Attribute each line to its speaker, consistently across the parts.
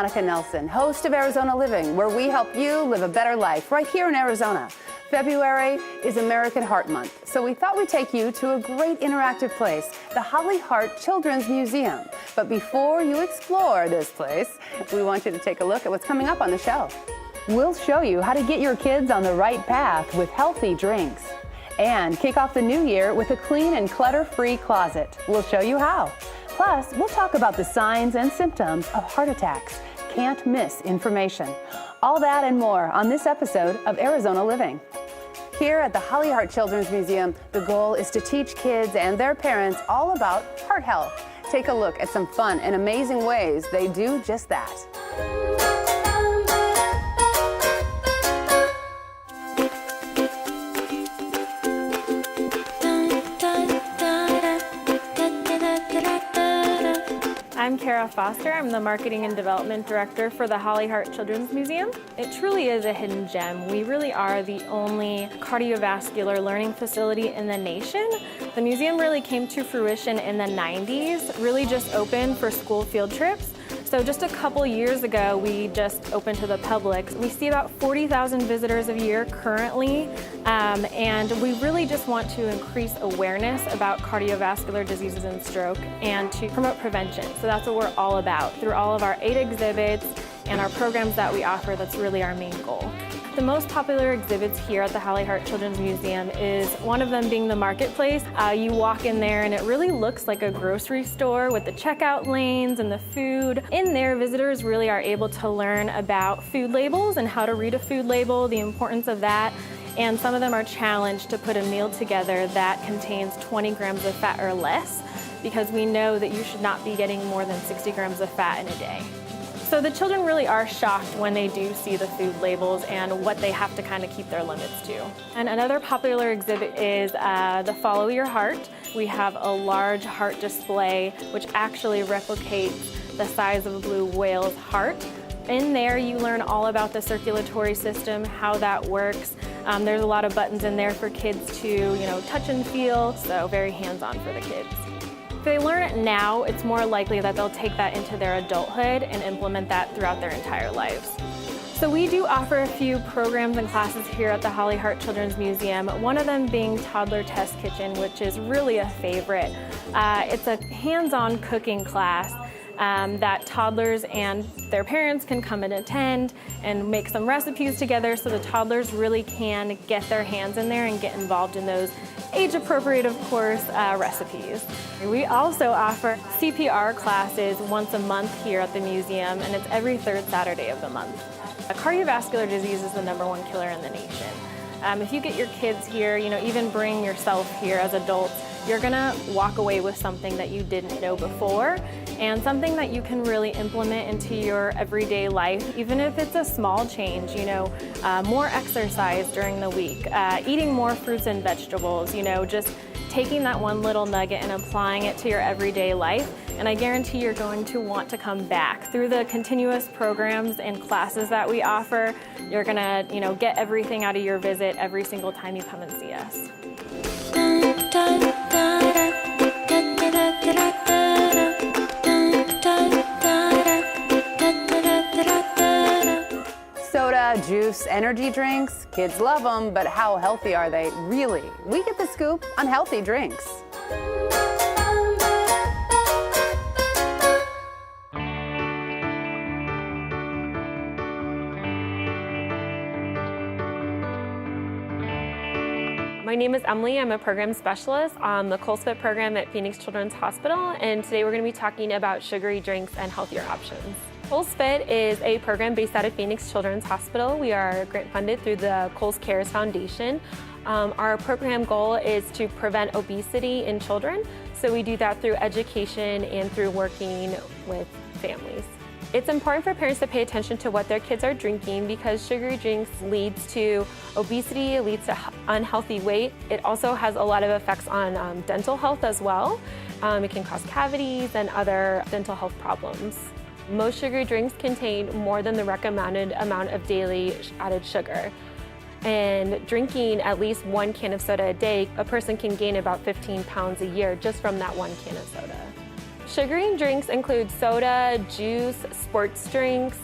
Speaker 1: Monica Nelson, host of Arizona Living, where we help you live a better life right here in Arizona. February is American Heart Month, so we thought we'd take you to a great interactive place, the Halle Heart Children's Museum. But before you explore this place, we want you to take a look at what's coming up on the show. We'll show you how to get your kids on the right path with healthy drinks. And kick off the new year with a clean and clutter-free closet. We'll show you how. Plus, we'll talk about the signs and symptoms of heart attacks. Can't miss information. All that and more on this episode of Arizona Living. Here at the Halle Heart Children's Museum, the goal is to teach kids and their parents all about heart health. Take a look at some fun and amazing ways they do just that.
Speaker 2: I'm Kara Foster. I'm the Marketing and Development Director for the Halle Heart Children's Museum. It truly is a hidden gem. We really are the only cardiovascular learning facility in the nation. The museum really came to fruition in the 90s, really just opened for school field trips. So just a couple years ago, we just opened to the public. We see about 40,000 visitors a year currently, and we really just want to increase awareness about cardiovascular diseases and stroke and to promote prevention. So that's what we're all about. Through all of our 8 exhibits and our programs that we offer, that's really our main goal. The most popular exhibits here at the Halle Heart Children's Museum is one of them being the marketplace. You walk in there and it really looks like a grocery store with the checkout lanes and the food. In there, visitors really are able to learn about food labels and how to read a food label, the importance of that. And some of them are challenged to put a meal together that contains 20 grams of fat or less, because we know that you should not be getting more than 60 grams of fat in a day. So the children really are shocked when they do see the food labels and what they have to kind of keep their limits to. And another popular exhibit is the Follow Your Heart. We have a large heart display which actually replicates the size of a blue whale's heart. In there you learn all about the circulatory system, how that works. There's a lot of buttons in there for kids to touch and feel, so very hands-on for the kids. If they learn it now, it's more likely that they'll take that into their adulthood and implement that throughout their entire lives. So we do offer a few programs and classes here at the Halle Heart Children's Museum, one of them being Toddler Test Kitchen, which is really a favorite. It's a hands-on cooking class that toddlers and their parents can come and attend and make some recipes together, so the toddlers really can get their hands in there and get involved in those age-appropriate, of course, recipes. We also offer CPR classes once a month here at the museum, and it's every 3rd Saturday of the month. Cardiovascular disease is the #1 killer in the nation. If you get your kids here, even bring yourself here as adults, you're gonna walk away with something that you didn't know before and something that you can really implement into your everyday life, even if it's a small change, more exercise during the week, eating more fruits and vegetables, just taking that one little nugget and applying it to your everyday life. And I guarantee you're going to want to come back. Through the continuous programs and classes that we offer, you're gonna, get everything out of your visit every single time you come and see us.
Speaker 1: Soda, juice, energy drinks, kids love them, but how healthy are they really? We get the scoop on healthy drinks.
Speaker 3: My name is Emily. I'm a program specialist on the FullFed program at Phoenix Children's Hospital, and today we're going to be talking about sugary drinks and healthier options. FullFed is a program based out of Phoenix Children's Hospital. We are grant funded through the Kohl's Cares Foundation. Our program goal is to prevent obesity in children, so we do that through education and through working with families. It's important for parents to pay attention to what their kids are drinking because sugary drinks leads to obesity, it leads to unhealthy weight. It also has a lot of effects on dental health as well. It can cause cavities and other dental health problems. Most sugary drinks contain more than the recommended amount of daily added sugar. And drinking at least 1 can of soda a day, a person can gain about 15 pounds a year just from that 1 can of soda. Sugary drinks include soda, juice, sports drinks,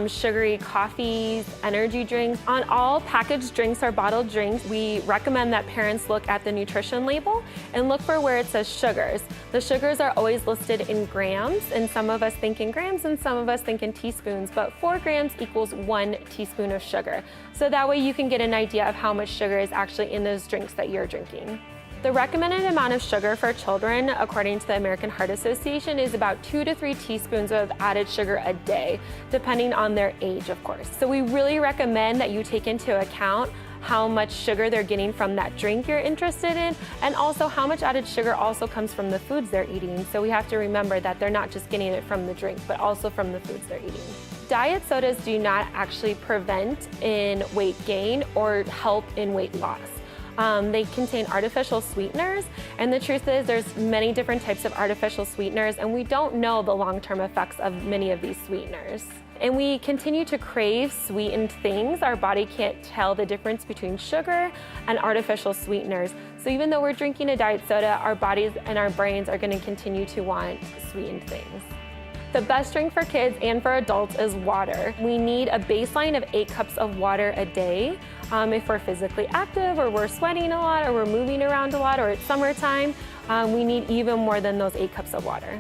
Speaker 3: sugary coffees, energy drinks. On all packaged drinks or bottled drinks, we recommend that parents look at the nutrition label and look for where it says sugars. The sugars are always listed in grams, and some of us think in grams and some of us think in teaspoons, but 4 grams equals 1 teaspoon of sugar. So that way you can get an idea of how much sugar is actually in those drinks that you're drinking. The recommended amount of sugar for children, according to the American Heart Association, is about 2 to 3 teaspoons of added sugar a day, depending on their age, of course. So we really recommend that you take into account how much sugar they're getting from that drink you're interested in, and also how much added sugar also comes from the foods they're eating. So we have to remember that they're not just getting it from the drink, but also from the foods they're eating. Diet sodas do not actually prevent in weight gain or help in weight loss. They contain artificial sweeteners, and the truth is there's many different types of artificial sweeteners, and we don't know the long-term effects of many of these sweeteners. And we continue to crave sweetened things. Our body can't tell the difference between sugar and artificial sweeteners. So even though we're drinking a diet soda, our bodies and our brains are going to continue to want sweetened things. The best drink for kids and for adults is water. We need a baseline of 8 cups of water a day. If we're physically active or we're sweating a lot or we're moving around a lot or it's summertime, we need even more than those 8 cups of water.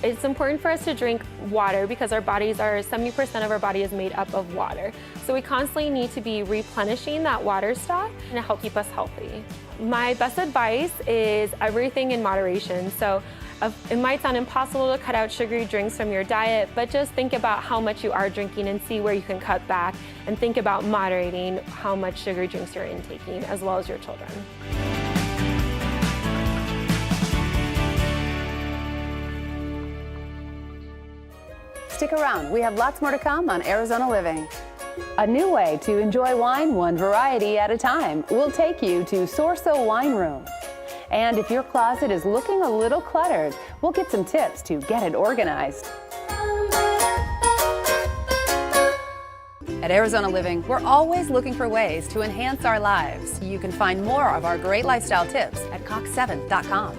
Speaker 3: It's important for us to drink water because our bodies are, 70% of our body is made up of water. So we constantly need to be replenishing that water stock and help keep us healthy. My best advice is everything in moderation. So it might sound impossible to cut out sugary drinks from your diet, but just think about how much you are drinking and see where you can cut back, and think about moderating how much sugary drinks you're intaking, as well as your children.
Speaker 1: Stick around, we have lots more to come on Arizona Living. A new way to enjoy wine one variety at a time. We'll take you to Sorso Wine Room. And if your closet is looking a little cluttered, we'll get some tips to get it organized. At Arizona Living, we're always looking for ways to enhance our lives. You can find more of our great lifestyle tips at cox7.com.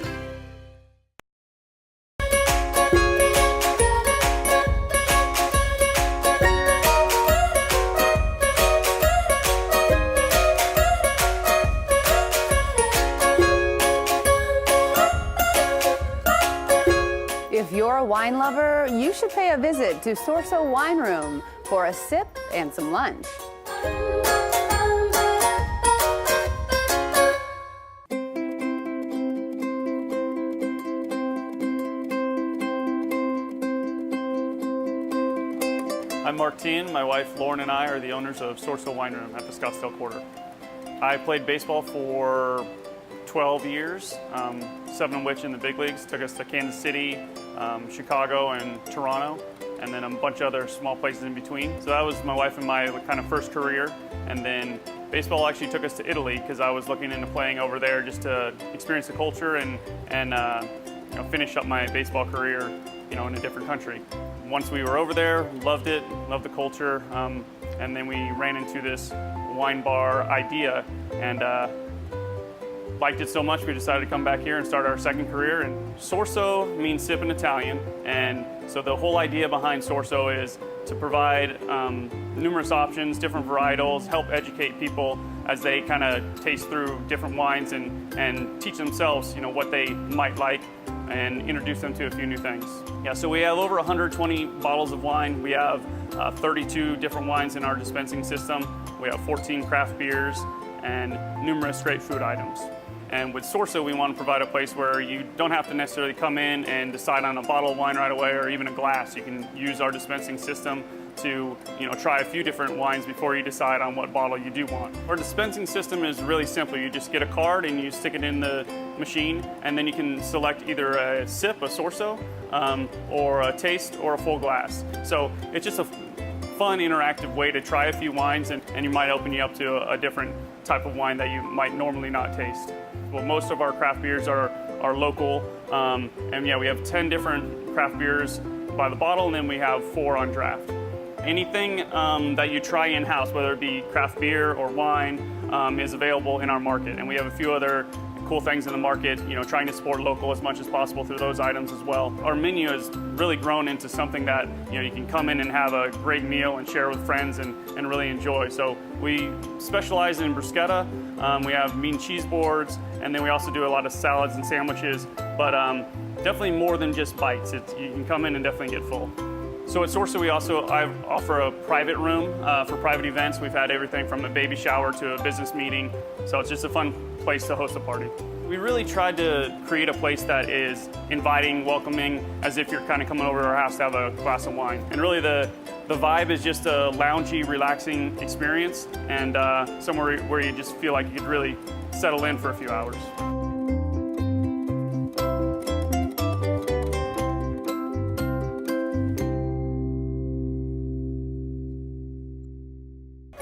Speaker 1: If you're a wine lover, you should pay a visit to Sorso Wine Room for a sip and some lunch.
Speaker 4: I'm Martine. My wife Lauren and I are the owners of Sorso Wine Room at the Scottsdale Quarter. I played baseball for 12 years, 7 of which in the big leagues. Took us to Kansas City, Chicago, and Toronto, and then a bunch of other small places in between. So that was my wife and my kind of first career. And then baseball actually took us to Italy because I was looking into playing over there just to experience the culture and finish up my baseball career, in a different country. Once we were over there, loved it, loved the culture, and then we ran into this wine bar idea and liked it so much we decided to come back here and start our second career. And Sorso means sip in Italian, and so the whole idea behind Sorso is to provide numerous options, different varietals, help educate people as they kind of taste through different wines and teach themselves, what they might like, and introduce them to a few new things. Yeah, so we have over 120 bottles of wine. We have 32 different wines in our dispensing system. We have 14 craft beers and numerous great food items. And with Sorso, we want to provide a place where you don't have to necessarily come in and decide on a bottle of wine right away or even a glass. You can use our dispensing system to try a few different wines before you decide on what bottle you do want. Our dispensing system is really simple. You just get a card and you stick it in the machine, and then you can select either a sip, a Sorso, or a taste, or a full glass. So it's just a fun, interactive way to try a few wines, and it might open you up to a different type of wine that you might normally not taste. Well, most of our craft beers are local, and yeah, we have 10 different craft beers by the bottle, and then we have 4 on draft. Anything that you try in-house, whether it be craft beer or wine, is available in our market, and we have a few other cool things in the market, trying to support local as much as possible through those items as well. Our menu has really grown into something that you can come in and have a great meal and share with friends and really enjoy. So we specialize in bruschetta, we have meat and cheese boards, and then we also do a lot of salads and sandwiches, but definitely more than just bites. You can come in and definitely get full. So at Sorsa, I offer a private room for private events. We've had everything from a baby shower to a business meeting. So it's just a fun place to host a party. We really tried to create a place that is inviting, welcoming, as if you're kind of coming over to our house to have a glass of wine. And really the vibe is just a loungy, relaxing experience and somewhere where you just feel like you could really settle in for a few hours.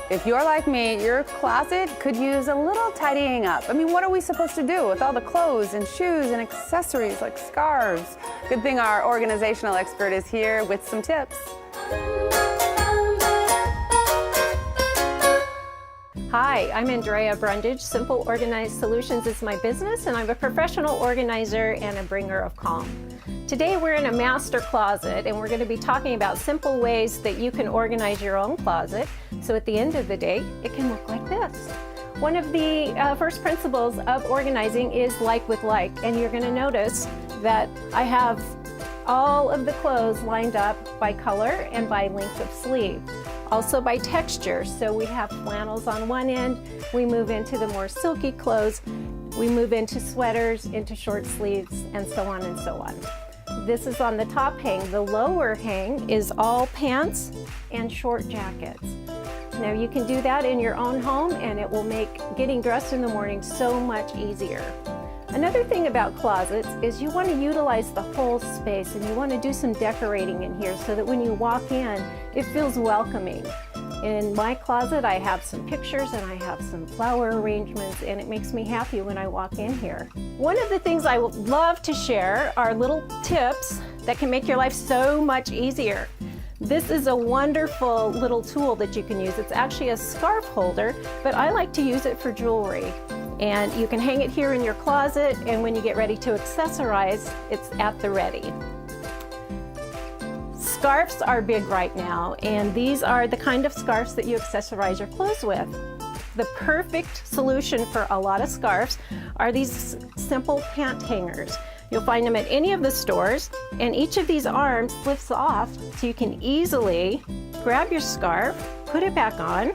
Speaker 1: If you're like me, your closet could use a little tidying up. I mean, what are we supposed to do with all the clothes and shoes and accessories like scarves? Good thing our organizational expert is here with some tips.
Speaker 5: Hi, I'm Andrea Brundage. Simple Organized Solutions is my business, and I'm a professional organizer and a bringer of calm. Today we're in a master closet, and we're going to be talking about simple ways that you can organize your own closet, so at the end of the day, it can look like this. One of the first principles of organizing is like with like, and you're going to notice that I have all of the clothes lined up by color and by length of sleeve. Also by texture, so we have flannels on one end, we move into the more silky clothes, we move into sweaters, into short sleeves, and so on and so on. This is on the top hang. The lower hang is all pants and short jackets. Now you can do that in your own home and it will make getting dressed in the morning so much easier. Another thing about closets is you want to utilize the whole space and you want to do some decorating in here so that when you walk in, it feels welcoming. In my closet, I have some pictures and I have some flower arrangements, and it makes me happy when I walk in here. One of the things I would love to share are little tips that can make your life so much easier. This is a wonderful little tool that you can use. It's actually a scarf holder, but I like to use it for jewelry. And you can hang it here in your closet, and when you get ready to accessorize, it's at the ready. Scarves are big right now, and these are the kind of scarves that you accessorize your clothes with. The perfect solution for a lot of scarves are these simple pant hangers. You'll find them at any of the stores, and each of these arms lifts off so you can easily grab your scarf, put it back on,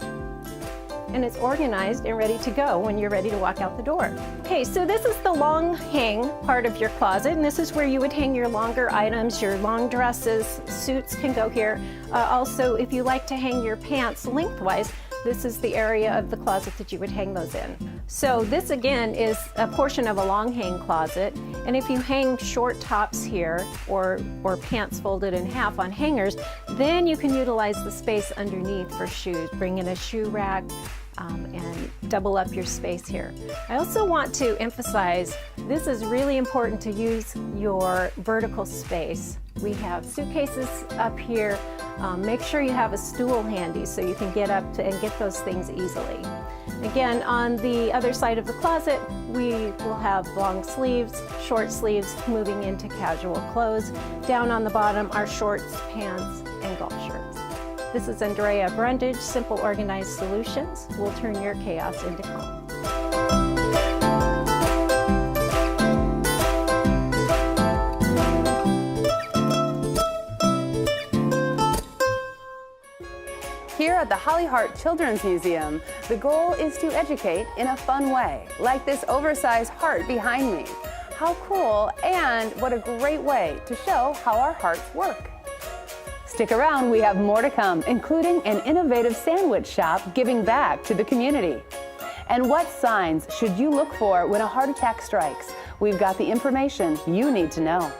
Speaker 5: and it's organized and ready to go when you're ready to walk out the door. Okay, so this is the long hang part of your closet, and this is where you would hang your longer items, your long dresses, suits can go here. Also, if you like to hang your pants lengthwise, this is the area of the closet that you would hang those in. So this again is a portion of a long hang closet, and if you hang short tops here or pants folded in half on hangers, then you can utilize the space underneath for shoes. Bring in a shoe rack and double up your space here. I also want to emphasize this is really important to use your vertical space. We have suitcases up here. Make sure you have a stool handy so you can get up and get those things easily. Again, on the other side of the closet, we will have long sleeves, short sleeves, moving into casual clothes. Down on the bottom are shorts, pants, and golf shirts. This is Andrea Brundage, Simple Organized Solutions. We'll turn your chaos into calm.
Speaker 1: Here at the Halle Heart Children's Museum, the goal is to educate in a fun way, like this oversized heart behind me. How cool, and what a great way to show how our hearts work. Stick around, we have more to come, including an innovative sandwich shop giving back to the community. And what signs should you look for when a heart attack strikes? We've got the information you need to know.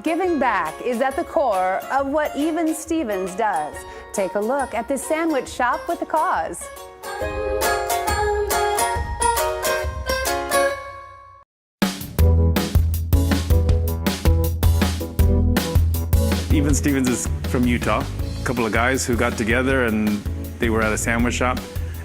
Speaker 1: Giving back is at the core of what Even Stevens does. Take a look at this sandwich shop with a cause.
Speaker 6: Even Stevens is from Utah. A couple of guys who got together and they were at a sandwich shop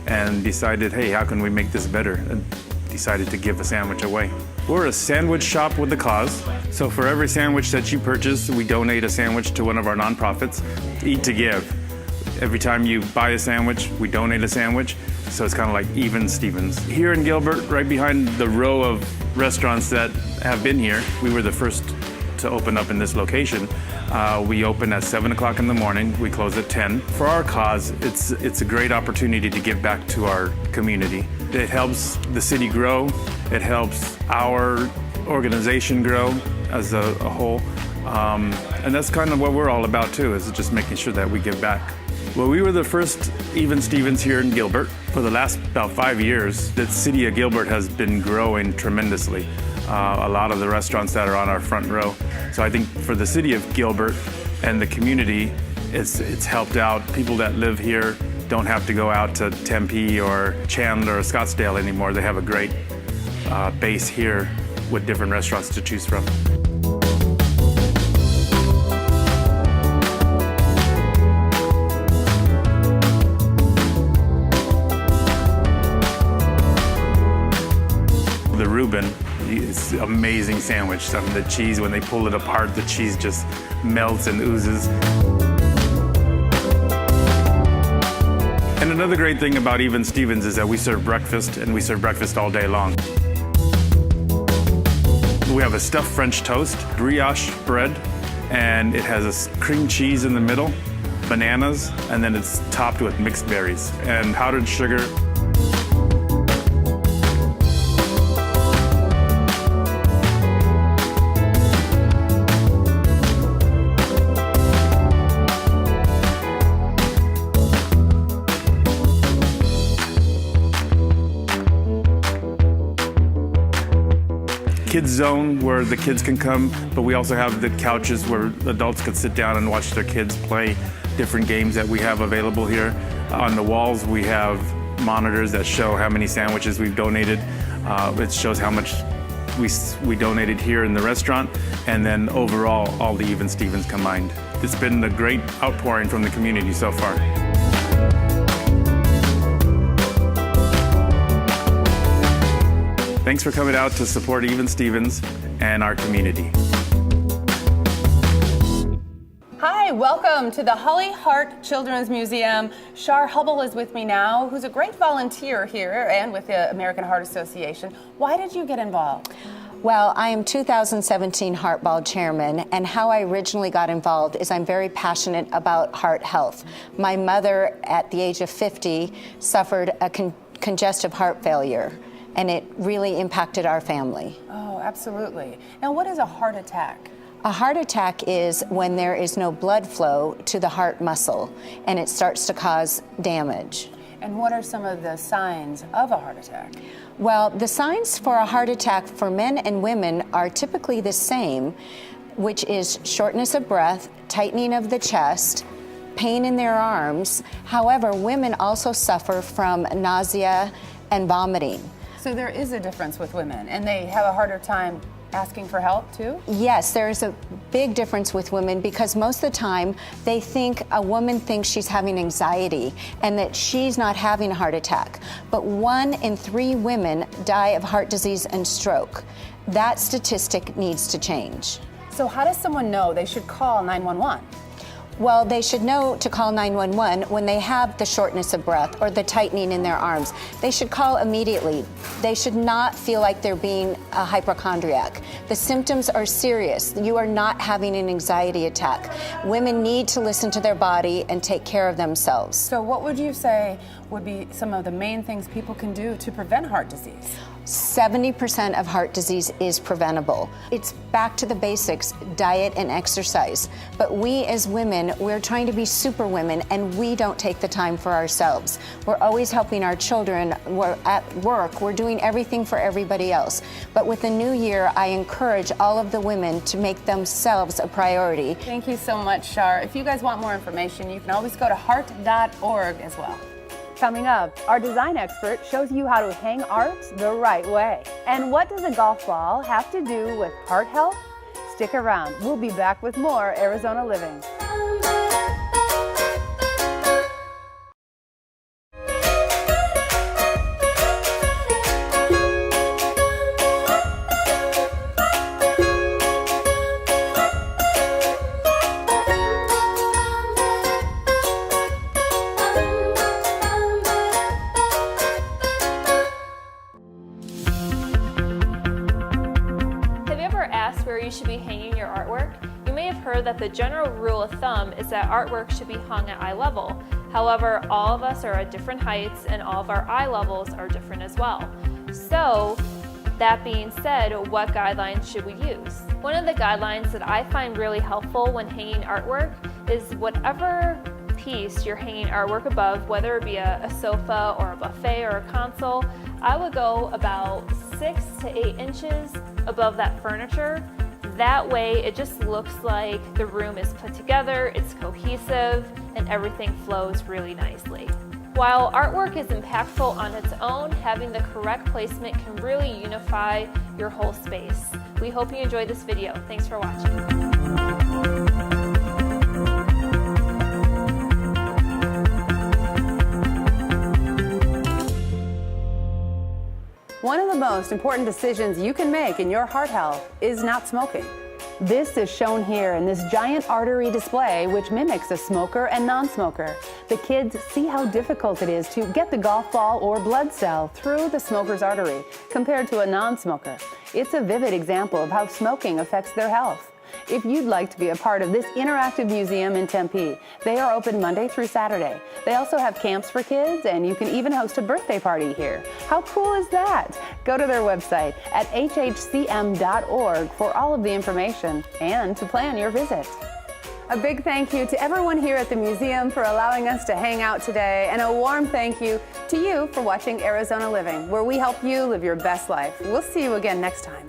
Speaker 6: and decided, hey, how can we make this better? And decided to give a sandwich away. We're a sandwich shop with a cause. So for every sandwich that you purchase, we donate a sandwich to one of our nonprofits, Eat to Give. Every time you buy a sandwich, we donate a sandwich. So it's kind of like Even Stevens. Here in Gilbert, right behind the row of restaurants that have been here, we were the first to open up in this location. We open at 7 o'clock in the morning. We close at 10. For our cause, it's a great opportunity to give back to our community. It helps the city grow. It helps our organization grow as a whole. And that's kind of what we're all about too, is just making sure that we give back. Well, we were the first Even Stevens here in Gilbert. For the last about 5 years, the city of Gilbert has been growing tremendously. A lot of the restaurants that are on our front row. So I think for the city of Gilbert and the community, it's helped out. People that live here don't have to go out to Tempe or Chandler or Scottsdale anymore. They have a great base here with different restaurants to choose from. The Reuben is an amazing sandwich. The cheese, when they pull it apart, the cheese just melts and oozes. And another great thing about Even Stevens is that we serve breakfast, and we serve breakfast all day long. We have a stuffed French toast, brioche bread, and it has a cream cheese in the middle, bananas, and then it's topped with mixed berries and powdered sugar. Kids zone where the kids can come, but we also have the couches where adults can sit down and watch their kids play different games that we have available here. On the walls we have monitors that show how many sandwiches we've donated. It shows how much we donated here in the restaurant, and then overall all the Even Stevens combined. It's been a great outpouring from the community so far. Thanks for coming out to support Even Stevens and our community.
Speaker 1: Hi, welcome to the Halle Heart Children's Museum. Shar Hubble is with me now, who's a great volunteer here and with the American Heart Association. Why did you get involved?
Speaker 7: Well, I am 2017 Heart Ball Chairman, and how I originally got involved is I'm very passionate about heart health. My mother, at the age of 50, suffered a congestive heart failure, and it really impacted our family.
Speaker 1: Oh, absolutely. Now, what is a heart attack?
Speaker 7: A heart attack is when there is no blood flow to the heart muscle, and it starts to cause damage.
Speaker 1: And what are some of the signs of a heart attack?
Speaker 7: Well, the signs for a heart attack for men and women are typically the same, which is shortness of breath, tightening of the chest, pain in their arms. However, women also suffer from nausea and vomiting.
Speaker 1: So there is a difference with women, and they have a harder time asking for help too?
Speaker 7: Yes, there's a big difference with women because most of the time a woman thinks she's having anxiety and that she's not having a heart attack. But 1 in 3 women die of heart disease and stroke. That statistic needs to change.
Speaker 1: So how does someone know they should call 911?
Speaker 7: Well, they should know to call 911 when they have the shortness of breath or the tightening in their arms. They should call immediately. They should not feel like they're being a hypochondriac. The symptoms are serious. You are not having an anxiety attack. Women need to listen to their body and take care of themselves.
Speaker 1: So what would you say would be some of the main things people can do to prevent heart disease?
Speaker 7: 70% of heart disease is preventable. It's back to the basics, diet and exercise. But we as women, we're trying to be super women, and we don't take the time for ourselves. We're always helping our children. We're at work. We're doing everything for everybody else. But with the new year, I encourage all of the women to make themselves a priority.
Speaker 1: Thank you so much, Shar. If you guys want more information, you can always go to heart.org as well. Coming up, our design expert shows you how to hang art the right way. And what does a golf ball have to do with heart health? Stick around. We'll be back with more Arizona Living.
Speaker 3: Where you should be hanging your artwork, you may have heard that the general rule of thumb is that artwork should be hung at eye level. However, all of us are at different heights and all of our eye levels are different as well. So, that being said, what guidelines should we use? One of the guidelines that I find really helpful when hanging artwork is whatever piece you're hanging artwork above, whether it be a sofa or a buffet or a console, I would go about 6 to 8 inches above that furniture. That way it just looks like the room is put together, it's cohesive, and everything flows really nicely. While artwork is impactful on its own, having the correct placement can really unify your whole space. We hope you enjoyed this video. Thanks for watching.
Speaker 1: One of the most important decisions you can make in your heart health is not smoking. This is shown here in this giant artery display, which mimics a smoker and non-smoker. The kids see how difficult it is to get the golf ball or blood cell through the smoker's artery compared to a non-smoker. It's a vivid example of how smoking affects their health. If you'd like to be a part of this interactive museum in Tempe, they are open Monday through Saturday. They also have camps for kids, and you can even host a birthday party here. How cool is that? Go to their website at hhcm.org for all of the information and to plan your visit. A big thank you to everyone here at the museum for allowing us to hang out today, and a warm thank you to you for watching Arizona Living, where we help you live your best life. We'll see you again next time.